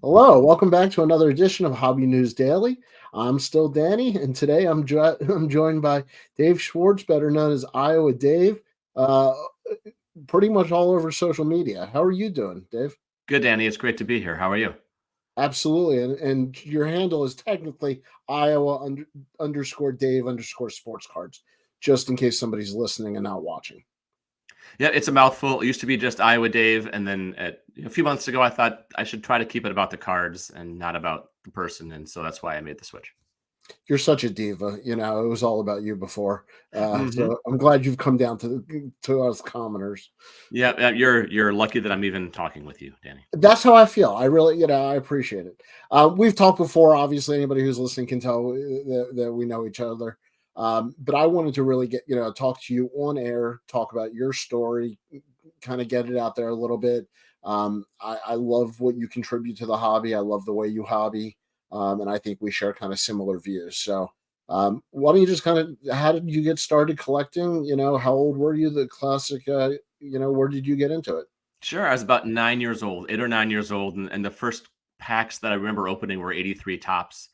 Hello, welcome back to another edition of Hobby News Daily. I'm still Danny, and today I'm joined by Dave Schwartz, better known as Iowa Dave, uh, pretty much all over social media. How are you doing, Dave? Good, Danny. It's great to be here. How are you? Absolutely, and your handle is technically underscore Dave underscore sports cards, just in case somebody's listening and not watching. Yeah, it's a mouthful. It used to be just Iowa Dave, and then a few months ago, I thought I should try to keep it about the cards and not about the person, and so that's why I made the switch. You're such a diva. It was all about you before. Hmm. So I'm glad you've come down to us commoners. Yeah, you're lucky that I'm even talking with you, Danny. That's how I feel. I really, I appreciate it. We've talked before. Obviously, anybody who's listening can tell that we know each other. But I wanted to really talk to you on air, talk about your story, kind of get it out there a little bit. I love what you contribute to the hobby. I love the way you hobby. And I think we share kind of similar views. So, why don't you just how did you get started collecting? How old were you? The classic, where did you get into it? Sure, I was about 9 years old, 8 or 9 years old, and the first packs that I remember opening were 83 tops.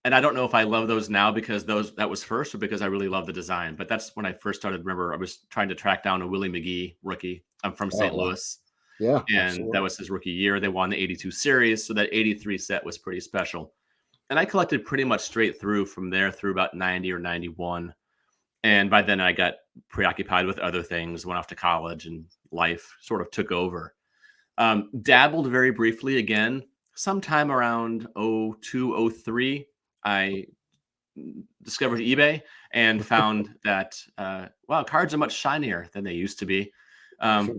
And I don't know if I love those now because that was first, or because I really love the design. But that's when I first started. Remember, I was trying to track down a Willie McGee rookie. I'm from Oh, St. wow. Louis, Yeah, and that absolutely. was his rookie year. They won the 82 series, so that 83 set was pretty special. And I collected pretty much straight through from there through about 90 or 91. And by then I got preoccupied with other things, went off to college, and life sort of took over. Dabbled very briefly again, sometime around 02, 03. I discovered eBay and found that, wow, cards are much shinier than they used to be. Um, Right.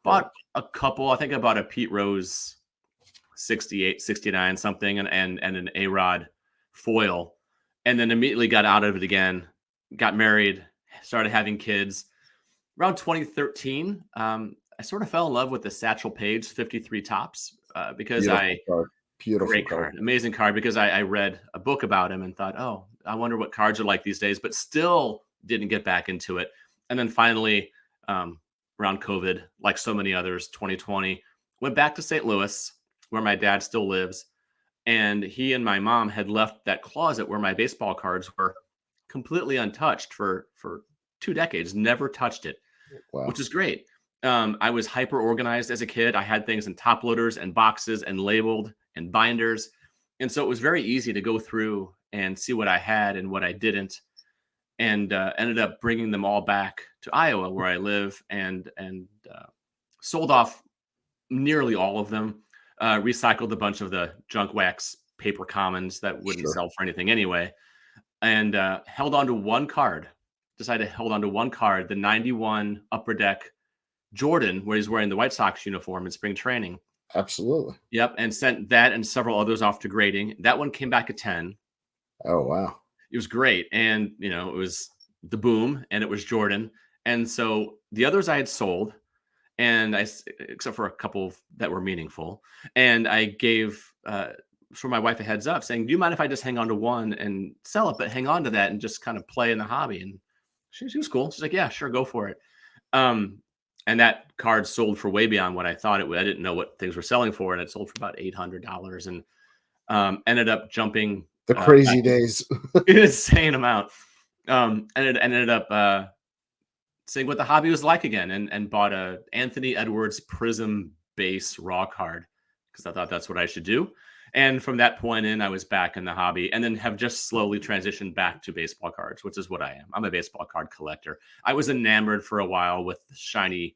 bought a couple. I think I bought a Pete Rose 68, 69 something, and an A-Rod foil, and then immediately got out of it again, got married, started having kids. Around 2013, I sort of fell in love with the Satchel Paige 53 tops because Beautiful I card. Beautiful great card. card, amazing card because I read a book about him and thought, oh, I wonder what cards are like these days, but still didn't get back into it. And then finally, um, around COVID, like so many others, 2020, went back to St. Louis, where my dad still lives, and he and my mom had left that closet where my baseball cards were completely untouched for 2 decades, never touched it, Wow. which is great. I was hyper organized as a kid. I had things in top loaders and boxes and labeled and binders. And so it was very easy to go through and see what I had and what I didn't. And ended up bringing them all back to Iowa, where I live, and sold off nearly all of them. Recycled a bunch of the junk wax paper commons that wouldn't Sure. sell for anything anyway, and held on to one card. Decided to hold on to one card, the 91 Upper Deck Jordan, where he's wearing the White Sox uniform in spring training. Absolutely. Yep, and sent that and several others off to grading. That one came back a 10. Oh, wow. It was great, and it was the boom, and it was Jordan. And so the others I had sold, and except for a couple that were meaningful, and I gave for my wife a heads up saying, "Do you mind if I just hang on to one and sell it, but hang on to that and just kind of play in the hobby?" And she was cool. She's like, "Yeah, sure, go for it." Um, and that card sold for way beyond what I thought it would. I didn't know what things were selling for, and it sold for about $800, and ended up jumping The back crazy days. an insane amount. And it ended up seeing what the hobby was like again, and bought a Anthony Edwards Prism base raw card because I thought that's what I should do. And from that point in, I was back in the hobby, and then have just slowly transitioned back to baseball cards, which is what I am. I'm a baseball card collector. I was enamored for a while with shiny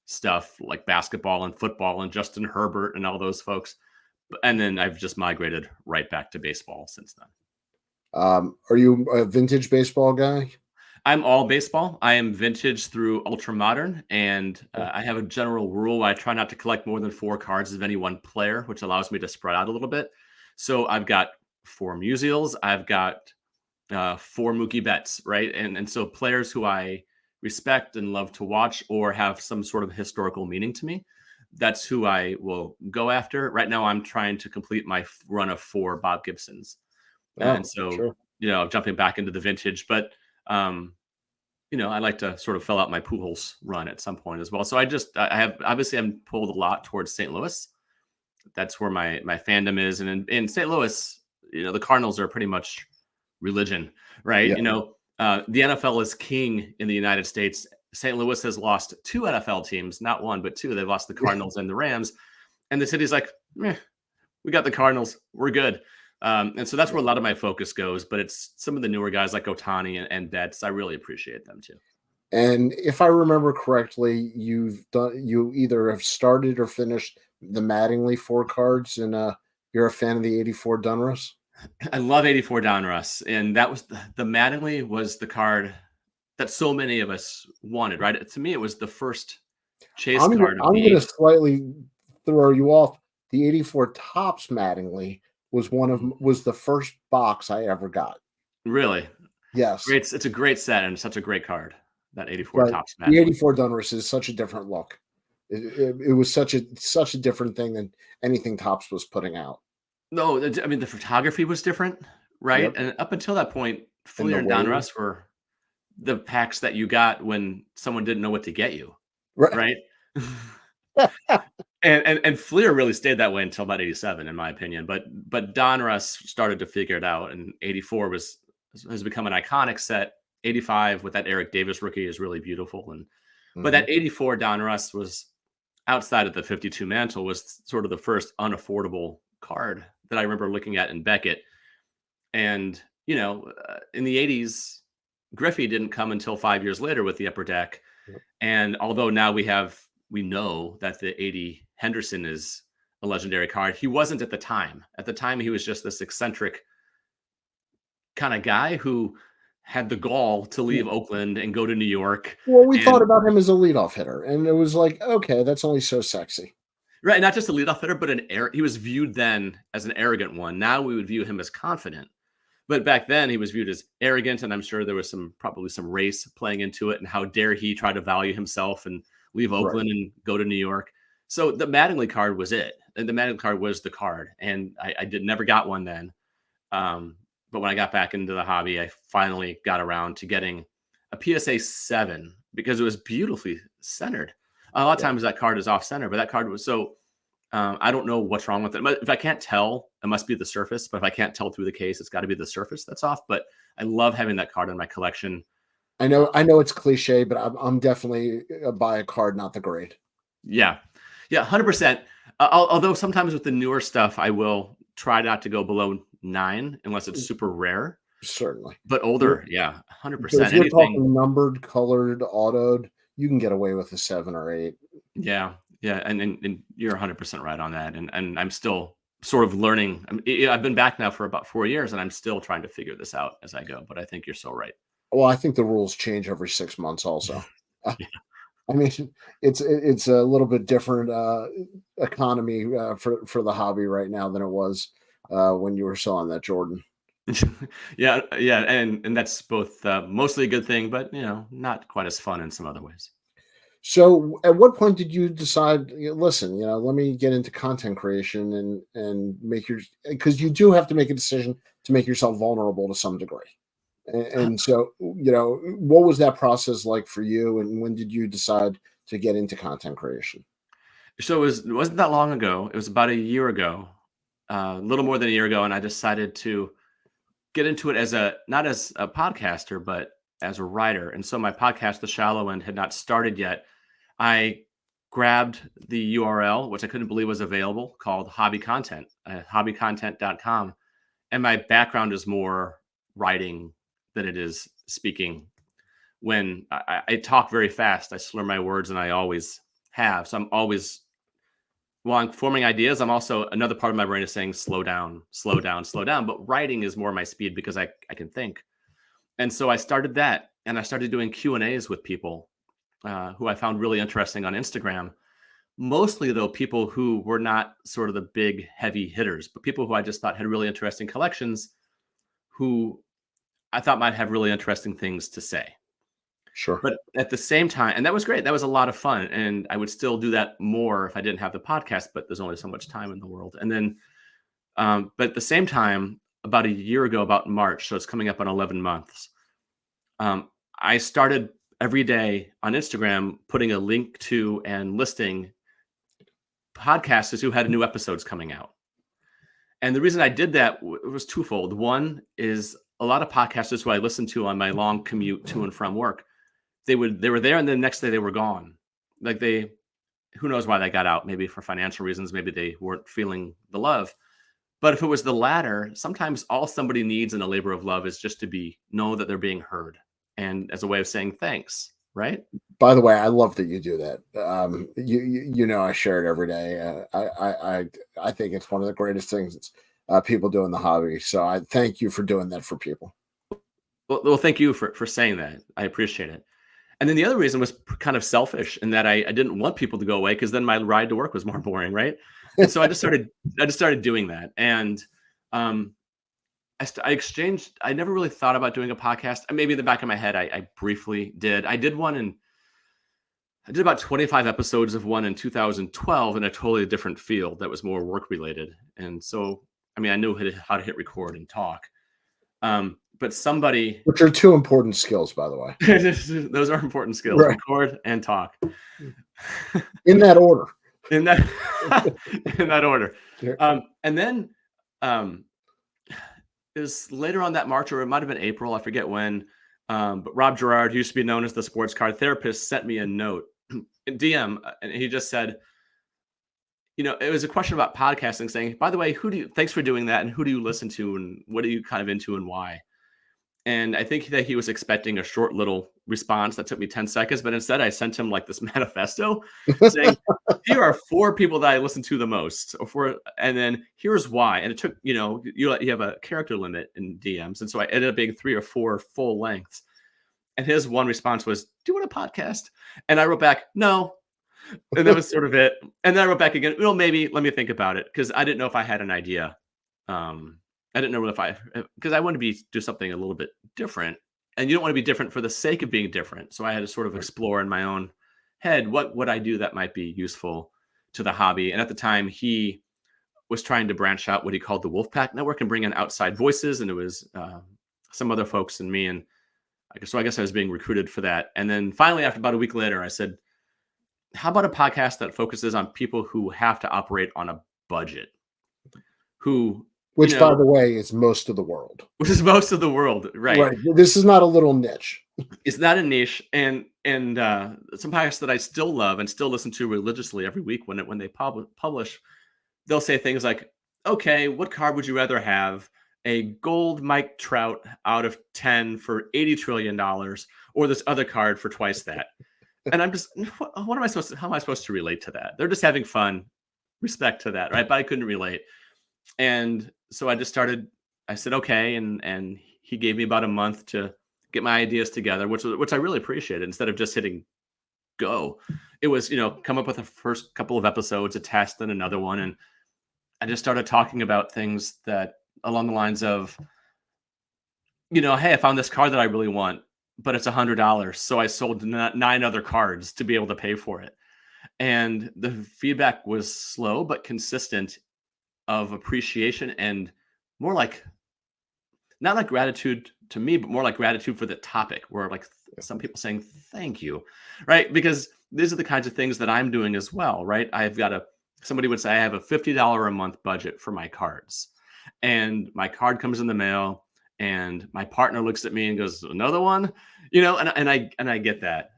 stuff like basketball and football and Justin Herbert and all those folks. And then I've just migrated right back to baseball since then. Are you a vintage baseball guy? I'm all baseball. I am vintage through ultra modern, and Yeah. I have a general rule. I try not to collect more than 4 cards of any one player, which allows me to spread out a little bit. So I've got 4 Musials. I've got 4 Mookie Betts, right? And so players who I respect and love to watch or have some sort of historical meaning to me, that's who I will go after. Right now, I'm trying to complete my run of 4 Bob Gibsons, and Oh, so sure. jumping back into the vintage, but. Um, I like to sort of fill out my Pujols run at some point as well. So I have obviously I'm pulled a lot towards St. Louis. That's where my fandom is. And in St. Louis, the Cardinals are pretty much religion, right? Yeah. The NFL is king in the United States. St. Louis has lost 2 NFL teams, not 1, but 2. They've lost the Cardinals and the Rams. And the city's like, meh, we got the Cardinals. We're good. And so that's where a lot of my focus goes. But it's some of the newer guys like Otani and Betts. I really appreciate them too. And if I remember correctly, you either have started or finished the Mattingly 4 cards, and you're a fan of the 84 Donruss? I love 84 Donruss. And that was the Mattingly was the card that so many of us wanted, right? To me, it was the first chase card of I'm the gonna 80s. slightly throw you off. The 84 Topps Mattingly was the first box I ever got. Really? Yes, Great. It's a great set and such a great card. That 84 but Topps the Mattingly. 84 Donruss is such a different look. It was such a different thing than anything Topps was putting out. No, I mean, the photography was different, right? Yep, And up until that point, and the Fleer and wave. Donruss were the packs that you got when someone didn't know what to get you, Right. right? And Fleer really stayed that way until about 87, in my opinion. But Donruss started to figure it out, and 84 has become an iconic set. 85 with that Eric Davis rookie is really beautiful. But Mhm. that 84 Donruss was outside of the 52 mantle was sort of the first unaffordable card that I remember looking at in Beckett. And, in the 80s, Griffey didn't come until 5 years later with the upper deck. Yep. And although now we know that the 80 Henderson is a legendary card, he wasn't at the time. At the time, he was just this eccentric kind of guy who had the gall to leave Oakland and go to New York. Well, we thought And about him as a leadoff hitter, and it was like, okay, that's only so sexy. right, not just a leadoff hitter, but he was viewed then as an arrogant one. Now we would view him as confident. But back then he was viewed as arrogant, and I'm sure there was probably some race playing into it, and how dare he try to value himself and leave Right. Oakland and go to New York. So the Mattingly card was it, and the Mattingly card was the card, and I did never got one then. But when I got back into the hobby, I finally got around to getting a PSA 7 because it was beautifully centered. A lot of Yeah. times that card is off center, but that card was so. I don't know what's wrong with it. But if I can't tell, it must be the surface. But if I can't tell through the case, it's got to be the surface that's off. But I love having that card in my collection. I know it's cliche, but I'm definitely a buy a card, not the grade. Yeah, yeah, 100%. Although sometimes with the newer stuff, I will try not to go below 9 unless it's super rare. Certainly. But You're, older, yeah, but if 100%. you're Anything, talking numbered, colored, autoed, you can get away with a 7 or 8. yeah, yeah, and you're 100% right on that. And I'm still sort of learning. I've been back now for about 4 years, and I'm still trying to figure this out as I go. But I think you're so right. Well, I think the rules change every 6 months. Also, Yeah. I mean, it's a little bit different economy for the hobby right now than it was when you were selling that Jordan. Yeah, yeah, and that's both mostly a good thing, but not quite as fun in some other ways. So, at what point did you decide? Listen, let me get into content creation and make your because you do have to make a decision to make yourself vulnerable to some degree. And so, what was that process like for you? And when did you decide to get into content creation? So it wasn't that long ago. It was about a year ago, a little more than a year ago, and I decided to get into it as not as a podcaster, but as a writer. And so my podcast, The Shallow End, had not started yet. I grabbed the URL, which I couldn't believe was available, called Hobby Content, hobbycontent.com. And my background is more writing than it is speaking. When I talk very fast, I slur my words, and I always have. So I'm always, while I'm forming ideas, I'm also, another part of my brain is saying, slow down, slow down, slow down. But writing is more my speed because I can think. And so I started that, and I started doing Q&As with people who I found really interesting on Instagram. Mostly, though, people who were not sort of the big heavy hitters, but people who I just thought had really interesting collections, who I thought might have really interesting things to say. Sure. But at the same time, and that was great. That was a lot of fun. And I would still do that more if I didn't have the podcast, but there's only so much time in the world. And then, but at the same time, about a year ago, about March, so it's coming up on 11 months, I started every day on Instagram putting a link to and listing podcasters who had new episodes coming out. And the reason I did that was twofold. One is a lot of podcasters who I listened to on my long commute to and from work, they were there and the next day they were gone. Like who knows why they got out? Maybe for financial reasons, maybe they weren't feeling the love. But if it was the latter, sometimes all somebody needs in a labor of love is just to know that they're being heard, and as a way of saying thanks, right? By the way, I love that you do that. You know, I share it every day. I think it's one of the greatest things people do in the hobby. So I thank you for doing that for people. Well, thank you for saying that. I appreciate it. And then the other reason was kind of selfish in that I didn't want people to go away because then my ride to work was more boring, right? And so I just started doing that. And I never really thought about doing a podcast. Maybe in the back of my head, I briefly did. I did about 25 episodes of one in 2012 in a totally different field that was more work related. And so, I mean, I knew how to hit record and talk. But somebody, which are two important skills, by the way. Those are important skills, right? Record and talk. In that order. In that order. Sure. And then it was later on that March, or it might have been April, I forget when. But Rob Gerard, who used to be known as the sports card therapist, sent me a note in DM, and he just said, it was a question about podcasting, saying, by the way, thanks for doing that, and who do you listen to, and what are you kind of into, and why? And I think that he was expecting a short little response that took me 10 seconds, but instead I sent him like this manifesto saying, here are 4 people that I listen to the most, and then here's why. And it took, you have a character limit in DMs. And so I ended up being 3 or 4 full lengths. And his one response was, do you want a podcast? And I wrote back, no. And that was sort of it. And then I wrote back again, well, maybe let me think about it. Cause I didn't know if I had an idea. I didn't know because I wanted to do something a little bit different, and you don't want to be different for the sake of being different. So I had to sort of explore in my own head, what would I do that might be useful to the hobby? And at the time he was trying to branch out what he called the Wolfpack Network and bring in outside voices. And it was some other folks and me. And so I guess I was being recruited for that. And then finally, after about a week later, I said, how about a podcast that focuses on people who have to operate on a budget, which, by the way, is most of the world. Which is most of the world, right? Right. This is not a little niche. It's not a niche, and some podcasts that I still love and still listen to religiously every week when they publish, they'll say things like, "Okay, what card would you rather have? A gold Mike Trout out of 10 for $80 trillion, or this other card for twice that?" And I'm just, how am I supposed to relate to that? They're just having fun. Respect to that, right? But I couldn't relate. And so I said, okay. And he gave me about a month to get my ideas together, which I really appreciated. Instead of just hitting go, it was, come up with the first couple of episodes, a test, and another one. And I just started talking about things that along the lines of, hey, I found this card that I really want, but it's $100. So I sold 9 other cards to be able to pay for it. And the feedback was slow, but consistent, of appreciation, and more like, not like gratitude to me, but more like gratitude for the topic, where like some people saying thank you, right? Because these are the kinds of things that I'm doing as well, right? Somebody would say I have a $50 a month budget for my cards, and my card comes in the mail, and my partner looks at me and goes, another one, and I get that.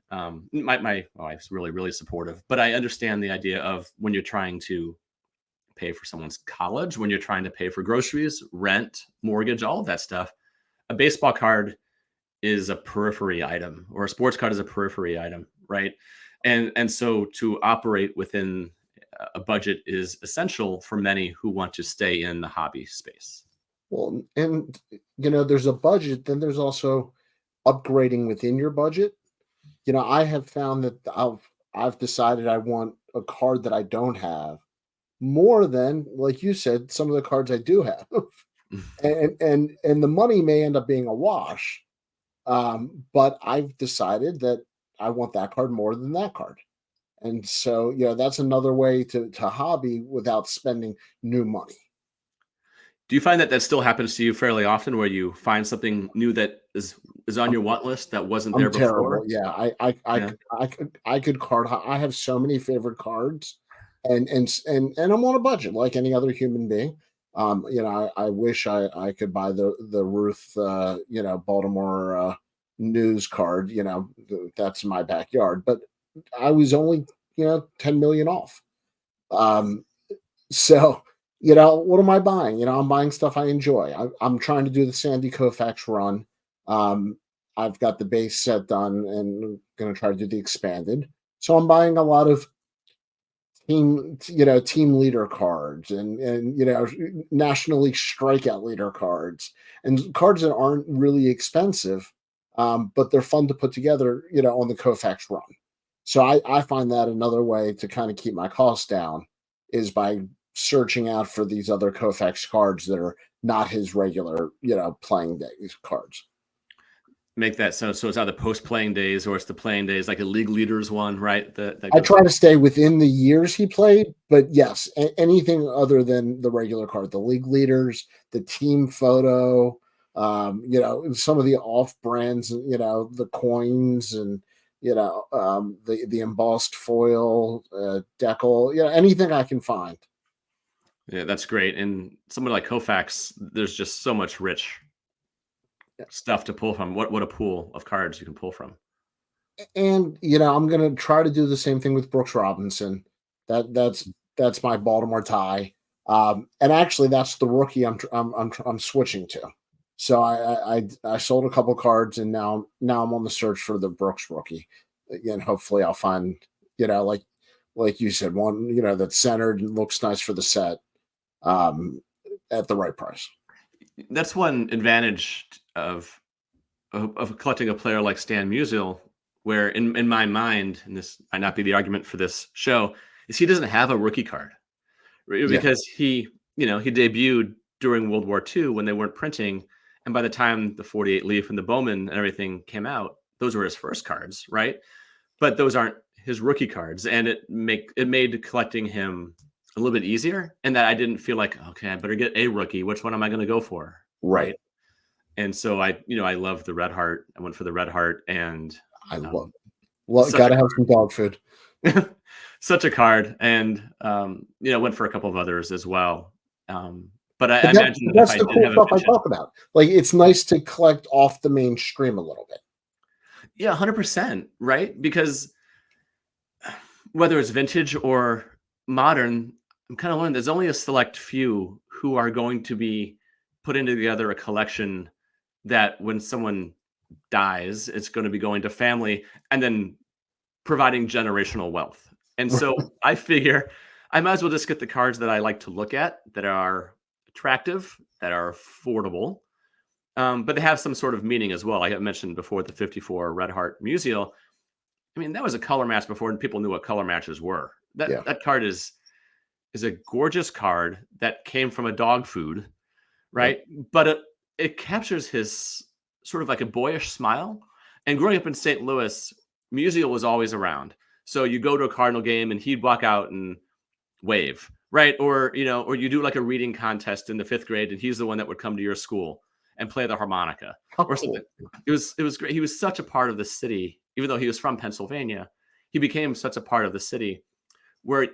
My wife's really, really supportive, but I understand the idea of when you're trying to pay for someone's college, when you're trying to pay for groceries, rent, mortgage, all of that stuff, a baseball card is a periphery item, or a sports card is a periphery item, right? And so to operate within a budget is essential for many who want to stay in the hobby space. Well, and there's a budget, then there's also upgrading within your budget. I have found that I've decided I want a card that I don't have, more than, like you said, some of the cards I do have. and the money may end up being a wash. But I've decided that I want that card more than that card. And so, that's another way to hobby without spending new money. Do you find that still happens to you fairly often, where you find something new that is on your want list that wasn't there before? Terrible. Yeah. I could card. I have so many favorite cards and I'm on a budget like any other human being. I wish I could buy the Ruth, Baltimore news card. That's my backyard, but I was only 10 million off. Um, so what am I buying? I'm buying stuff I enjoy. I'm trying to do the Sandy Koufax run. Um, I've got the base set done and going to try to do the expanded. So I'm buying a lot of team leader cards and National League strikeout leader cards and cards that aren't really expensive, but they're fun to put together on the Koufax run. So I find that another way to kind of keep my costs down is by searching out for these other Koufax cards that are not his regular playing days cards. Make that so it's either post playing days or it's the playing days, like a league leaders one, right? That I goes. try to stay within the years he played, but yes, anything other than the regular card, the league leaders, the team photo, some of the off brands, the coins and the embossed foil, decal, anything I can find. Yeah, that's great. And someone like Koufax, there's just so much rich stuff to pull from. What a pool of cards you can pull from. And I'm gonna try to do the same thing with Brooks Robinson. That's my Baltimore tie. And actually, that's the rookie I'm switching to. So I sold a couple cards, and now I'm on the search for the Brooks rookie. Again, hopefully I'll find like you said, one that's centered and looks nice for the set, um, at the right price. That's one advantage of collecting a player like Stan Musial, where in my mind, and this might not be the argument for this show, is he doesn't have a rookie card. Yeah, Because he debuted during World War II when they weren't printing, and by the time the 48 Leaf and the Bowman and everything came out, those were his first cards, right? But those aren't his rookie cards, and it made collecting him a little bit easier, and that I didn't feel like, okay, I better get a rookie. Which one am I going to go for, right. right? And so I love the Red Heart. I went for the Red Heart, and I love um, it. Well, such gotta have some dog food. such a card, and went for a couple of others as well. But I But imagine that if that's I the did cool have a stuff I vintage, talk about. Like, it's nice to collect off the mainstream a little bit. yeah, 100%, right? Because whether it's vintage or modern, I'm kind of learning there's only a select few who are going to be putting together a collection that when someone dies, it's going to be going to family and then providing generational wealth. And so I figure I might as well just get the cards that I like to look at, that are attractive, that are affordable, but they have some sort of meaning as well. Like I mentioned before, the 54 Red Heart Musial. I mean, that was a color match before people knew what color matches were. That Yeah. that card is a gorgeous card that came from a dog food, Yep. right? But it captures his sort of like a boyish smile. And growing up in St. Louis, Musial was always around. So you go to a Cardinal game and he'd walk out and wave, right? Or you do like a reading contest in the 5th grade and he's the one that would come to your school and play the harmonica How or something. cool. It was great. He was such a part of the city, even though he was from Pennsylvania. He became such a part of the city where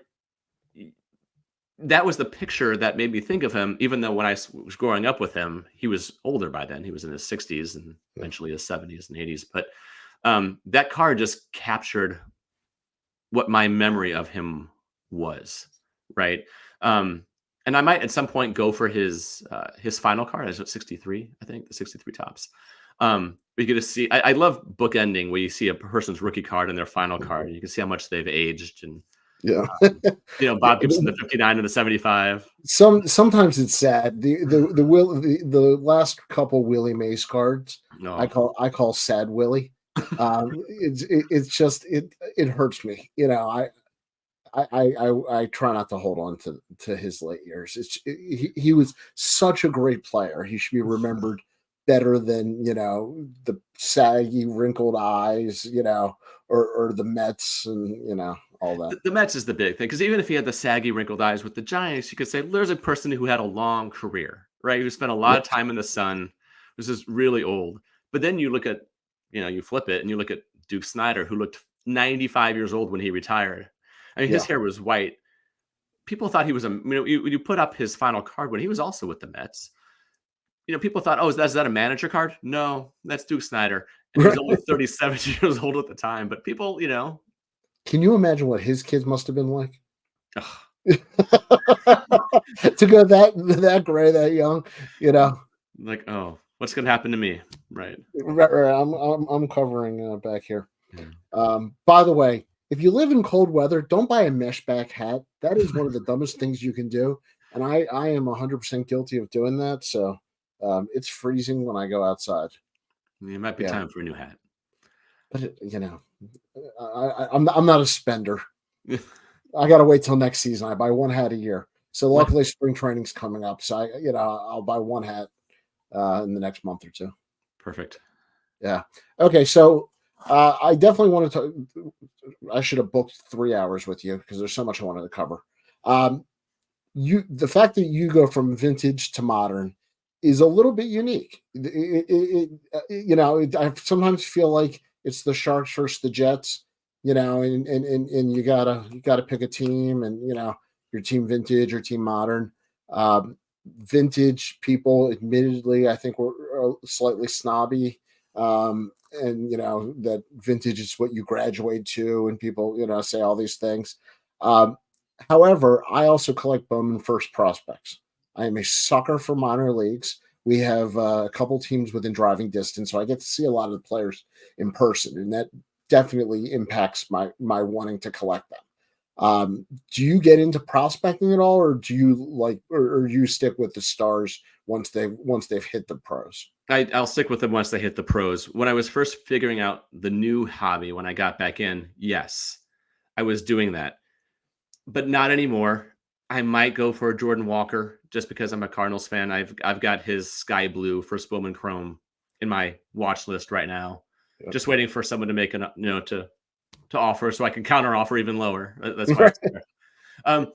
that was the picture that made me think of him, even though when was growing up with him, he was older by then. He was in his 60s and Yeah. eventually his 70s and 80s. But that card just captured what my memory of him was, right? Um, and I might at some point go for his final card. Is it 63? I think the 63 tops. We get to see. I love bookending where you see a person's rookie card and their final card. And you can see how much they've aged. And Yeah. Bob Gibson, the 59 and the 75. Sometimes it's sad. The last couple Willie Mays cards No, I call sad Willie. It's just it hurts me. I try not to hold on to his late years. He was such a great player. He should be remembered better than the saggy wrinkled eyes, or the Mets and all that. the Mets is the big thing because even if he had the saggy, wrinkled eyes with the Giants, you could say there's a person who had a long career, right? Who spent a lot Yeah, of time in the sun, who's just really old. But then you look at, you flip it and you look at Duke Snyder, who looked 95 years old when he retired. I mean, his yeah, hair was white, people thought he was you put up his final card when he was also with the Mets. People thought, oh, is that a manager card? No, that's Duke Snyder. And he was only 37 years old at the time. But people, Can you imagine what his kids must have been like? ugh, To go that gray, that young, like, oh, what's going to happen to me? Right. Right. I'm covering back here. Yeah. By the way, if you live in cold weather, don't buy a mesh back hat. That is one of the dumbest things you can do. And I am 100% guilty of doing that. So it's freezing when I go outside. It might be time for a new hat. But I'm not a spender. I got to wait till next season. I buy one hat a year. So luckily, spring training's coming up. So I'll buy one hat in the next month or two. Perfect. Yeah. Okay. So I definitely wanted to. I should have booked 3 hours with you because there's so much I wanted to cover. The fact that you go from vintage to modern is a little bit unique. I sometimes feel like it's the Sharks versus the Jets. And you gotta pick a team, and your team vintage or team modern. Vintage people, admittedly, I think we're slightly snobby, and that vintage is what you graduate to, and people say all these things. However, I also collect Bowman First prospects. I am a sucker for minor leagues. We have a couple teams within driving distance, so I get to see a lot of the players in person, and that definitely impacts my wanting to collect them. Do you get into prospecting at all, or do you or you stick with the stars once they've hit the pros? I'll stick with them once they hit the pros. When I was first figuring out the new hobby, when I got back in, yes, I was doing that, but not anymore. I might go for a Jordan Walker just because I'm a Cardinals fan. I've got his sky blue first Bowman Chrome in my watch list right now. Yep. Just waiting for someone to make to offer so I can counter offer even lower. That's why.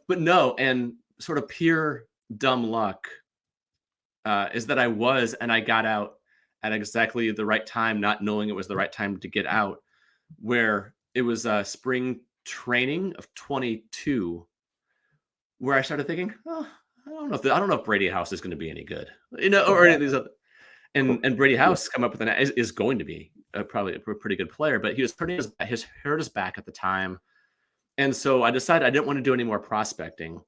But no, and sort of pure dumb luck is that I got out at exactly the right time, not knowing it was the right time to get out, where it was spring training of 22, where I started thinking, oh, I don't know if Brady House is going to be any good, or any of these other. And Brady House come up with is going to be probably a pretty good player, but he was hurt his back at the time. And so I decided I didn't want to do any more prospecting.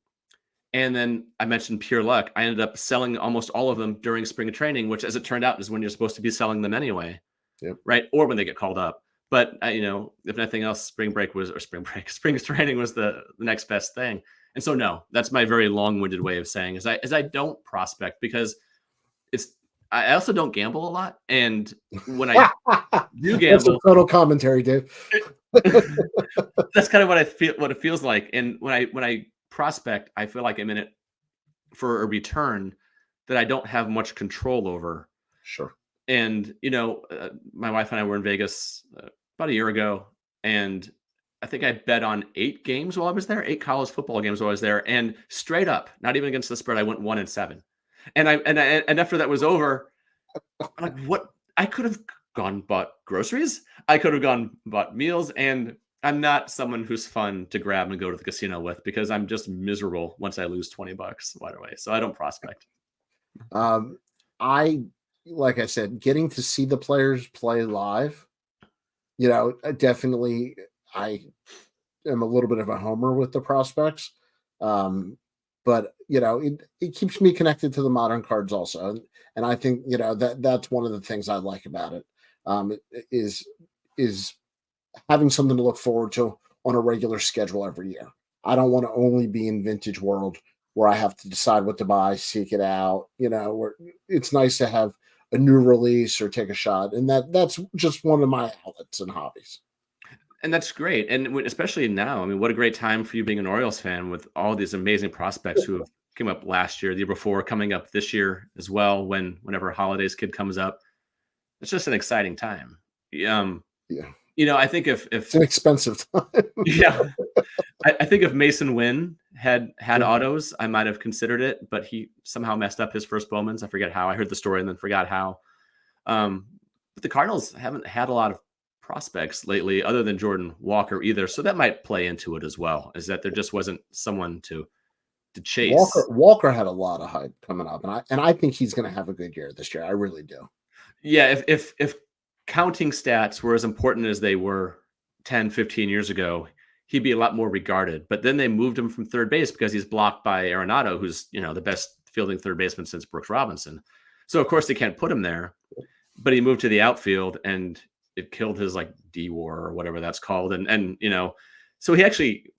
And then I mentioned pure luck. I ended up selling almost all of them during spring training, which, as it turned out, is when you're supposed to be selling them anyway. Yep. Right. Or when they get called up. But, if nothing else, spring training was the next best thing. And so, no, that's my very long-winded way of saying is I don't prospect because I also don't gamble a lot. And when I do gamble, that's a total commentary, Dave. That's kind of what it feels like. And when I prospect, I feel like I'm in it for a return that I don't have much control over. Sure. And, my wife and I were in Vegas about a year ago, and I think I bet on 8 games while I was there, 8 college football games while I was there. And straight up, not even against the spread, I went 1-7. And after that was over, I'm like, what? I could have gone bought groceries. I could have gone bought meals. And I'm not someone who's fun to grab and go to the casino with because I'm just miserable once I lose $20 right away. So I don't prospect. Like I said, getting to see the players play live, definitely I am a little bit of a homer with the prospects. But it keeps me connected to the modern cards also. And I think, that's one of the things I like about it. Is having something to look forward to on a regular schedule every year. I don't want to only be in vintage world where I have to decide what to buy, seek it out, where it's nice to have a new release or take a shot. And that's just one of my outlets and hobbies. And that's great. And especially now, I mean, what a great time for you being an Orioles fan with all these amazing prospects who have came up last year, the year before, coming up this year as well, whenever Holidays kid comes up. It's just an exciting time. Yeah. I think if it's an expensive time. Yeah. I think if Mason Wynn had autos, I might have considered it, but he somehow messed up his first Bowmans. I forget how. I heard the story and then forgot how. But the Cardinals haven't had a lot of prospects lately other than Jordan Walker either. So that might play into it as well, is that there just wasn't someone to to chase. Walker had a lot of hype coming up, and I think he's going to have a good year this year. I really do. Yeah, if counting stats were as important as they were 10, 15 years ago, he'd be a lot more regarded. But then they moved him from third base because he's blocked by Arenado, who's, the best fielding third baseman since Brooks Robinson. So of course they can't put him there, but he moved to the outfield and it killed his like D WAR or whatever that's called. And so he actually,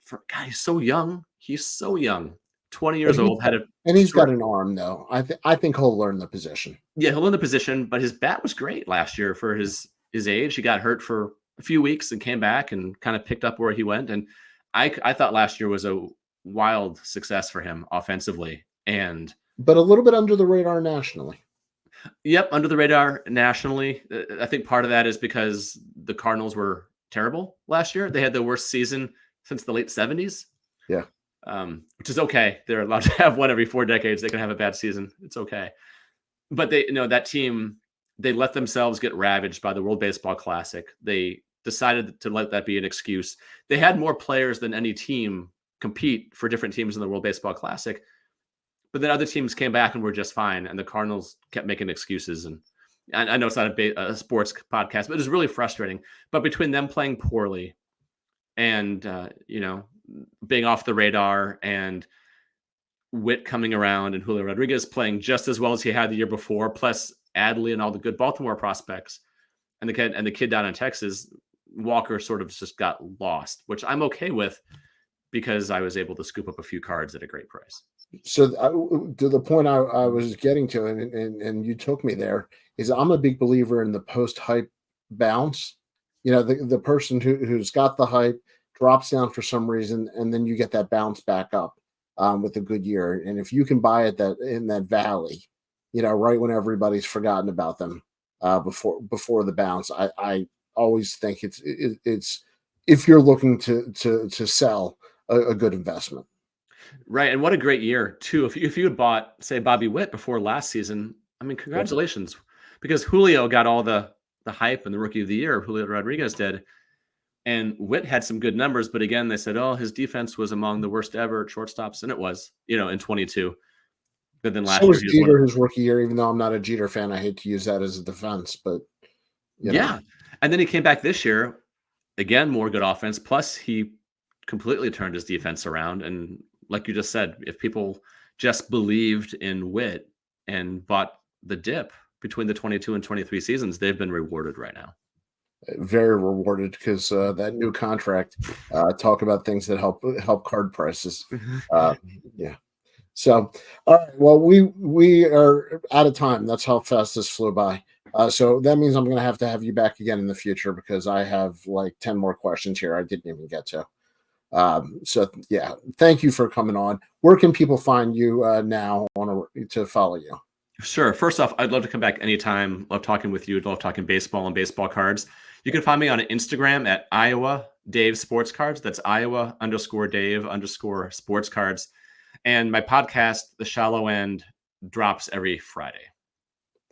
he's so young. He's so young. 20 years old, he's got an arm though. I think he'll learn the position. Yeah, he'll learn the position, but his bat was great last year for his age. He got hurt for a few weeks and came back and kind of picked up where he went. And I thought last year was a wild success for him offensively. But a little bit under the radar nationally. Yep, under the radar nationally. I think part of that is because the Cardinals were terrible last year. They had the worst season since the late 70s. Yeah. Which is okay. They're allowed to have one every 4 decades. They can have a bad season. It's okay. But that team, they let themselves get ravaged by the World Baseball Classic. They decided to let that be an excuse. They had more players than any team compete for different teams in the World Baseball Classic. But then other teams came back and were just fine. And the Cardinals kept making excuses. And I know it's not a sports podcast, but it was really frustrating. But between them playing poorly and, being off the radar and Witt coming around and Julio Rodriguez playing just as well as he had the year before, plus Adley and all the good Baltimore prospects and the kid down in Texas, Walker sort of just got lost, which I'm okay with because I was able to scoop up a few cards at a great price. So to the point I was getting to, and you took me there, is I'm a big believer in the post-hype bounce. The person who's got the hype drops down for some reason, and then you get that bounce back up with a good year. And if you can buy it in that valley, right when everybody's forgotten about them before the bounce, I always think it's if you're looking to sell a good investment. Right. And what a great year too. If you had bought, say, Bobby Witt before last season, I mean, congratulations, because Julio got all the hype and the rookie of the year, Julio Rodriguez did. And Witt had some good numbers, but again, they said, his defense was among the worst ever at shortstops. And it was, in 22. But then last year, was Jeter his rookie year, even though I'm not a Jeter fan. I hate to use that as a defense, but yeah. And then he came back this year, again, more good offense. Plus he completely turned his defense around. And like you just said, if people just believed in Witt and bought the dip between the 22 and 23 seasons, they've been rewarded right now. Very rewarded, because that new contract, talk about things that help card prices. Yeah. So, all right. Well, we are out of time. That's how fast this flew by. So that means I'm going to have you back again in the future, because I have like 10 more questions here I didn't even get to. So yeah, thank you for coming on. Where can people find you now to follow you? Sure. First off, I'd love to come back anytime. Love talking with you. Love talking baseball and baseball cards. You can find me on Instagram at Iowa Dave Sports Cards. That's Iowa_Dave_ Sports Cards. And my podcast, The Shallow End, drops every Friday.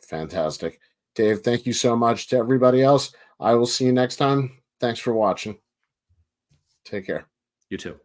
Fantastic. Dave, thank you so much. To everybody else, I will see you next time. Thanks for watching. Take care. You too.